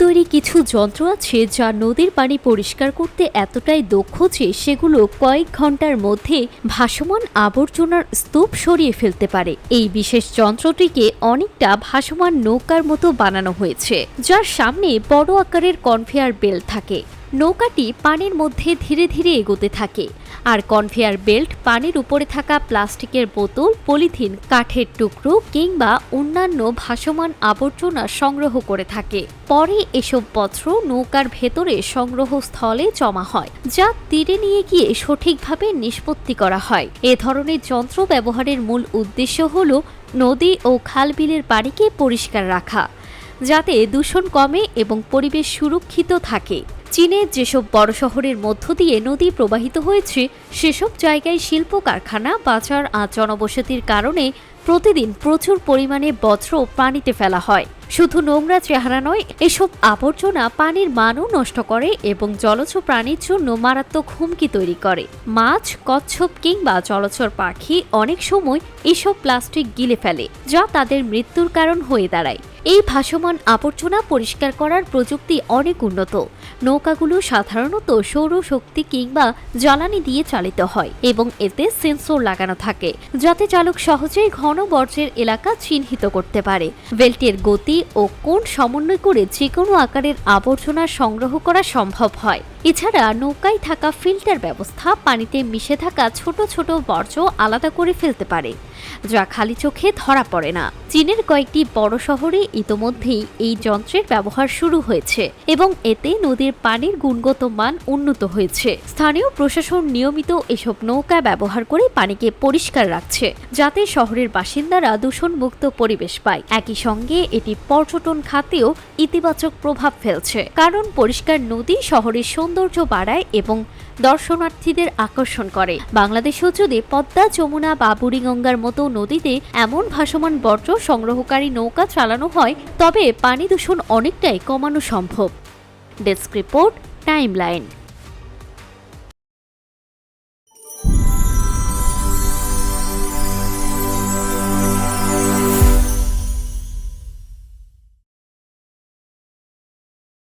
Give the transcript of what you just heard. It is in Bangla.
তৈরি কিছু যন্ত্র আছে যা নদীর পানি পরিষ্কার করতে এতটাই দক্ষ যে সেগুলো কয়েক ঘন্টার মধ্যে ভাসমান আবর্জনার স্তূপ সরিয়ে ফেলতে পারে। এই বিশেষ যন্ত্রটিকে অনেকটা ভাসমান নৌকার মতো বানানো হয়েছে, যার সামনে বড় আকারের কনভেয়ার বেল্ট থাকে। নৌকাটি পানির মধ্যে ধীরে ধীরে এগোতে থাকে, আর কনভেয়ার বেল্ট পানির উপরে থাকা প্লাস্টিকের বোতল, পলিথিন, কাঠের টুকরো কিংবা অন্যান্য ভাসমান আবর্জনা সংগ্রহ করে থাকে। পরে এসব পত্র নৌকার ভেতরে সংগ্রহস্থলে জমা হয়, যা তীরে নিয়ে গিয়ে সঠিকভাবে নিষ্পত্তি করা হয়। এ ধরনের যন্ত্র ব্যবহারের মূল উদ্দেশ্য হল নদী ও খাল-বিলের পানিকে পরিষ্কার রাখা, যাতে দূষণ কমে এবং পরিবেশ সুরক্ষিত থাকে। চীনের যেসব বড় শহরের মধ্য দিয়ে নদী প্রবাহিত হয়েছে, সেসব জায়গায় শিল্প কারখানা, বাজার আর জনবসতির কারণে প্রতিদিন প্রচুর পরিমাণে বর্জ্য পানিতে ফেলা হয়। শুধু নোংরা চেহারা নয়, এসব আবর্জনা পানির মানও নষ্ট করে এবং জলজ প্রাণীর জন্য মারাত্মক হুমকি তৈরি করে। মাছ, কচ্ছপ কিংবা জলচর পাখি অনেক সময় এসব প্লাস্টিক গিলে ফেলে, যা তাদের মৃত্যুর কারণ হয়ে দাঁড়ায়। এই ভাসমান আবর্জনা পরিষ্কার করার প্রযুক্তি অনেক উন্নত। নৌকাগুলো সাধারণত সৌরশক্তি কিংবা জ্বালানি দিয়ে চালিত হয় এবং এতে সেন্সর লাগানো থাকে, যাতে চালক সহজেই ঘন বর্জ্যের এলাকা চিহ্নিত করতে পারে। বেল্টের গতি ও কোণ সমন্বয় করে যে কোনো আকারের আবর্জনা সংগ্রহ করা সম্ভব হয়। এছাড়া নৌকায় থাকা ফিল্টার ব্যবস্থা পানিতে মিশে থাকা ছোট ছোট বর্জ্য আলাদা করে ফেলতে পারে, যা খালি চোখে ধরা পড়ে না। চীনের কয়েকটি বড় শহরে ইতোমধ্যেই এই যন্ত্রের ব্যবহার শুরু হয়েছে এবং এতে নদীর পানির গুণগত মান উন্নত হয়েছে। স্থানীয় প্রশাসন নিয়মিত এসব নৌকা ব্যবহার করে পানিকে পরিষ্কার রাখছে, যাতে শহরের বাসিন্দারা দূষণমুক্ত পরিবেশ পায়। একই সঙ্গে এটি পর্যটন খাতেও ইতিবাচক প্রভাব ফেলছে, কারণ পরিষ্কার নদী শহরের সৌন্দর্য বাড়ায় এবং দর্শনার্থীদের আকর্ষণ করে। বাংলাদেশেও যদি পদ্মা, যমুনা বা বুড়িগঙ্গার মতো নদীতে এমন ভাসমান বর্জ্য সংগ্রহকারী নৌকা চালানো হয়, তবে পানি দূষণ অনেকটাই কমানো সম্ভব। Desk report, timeline.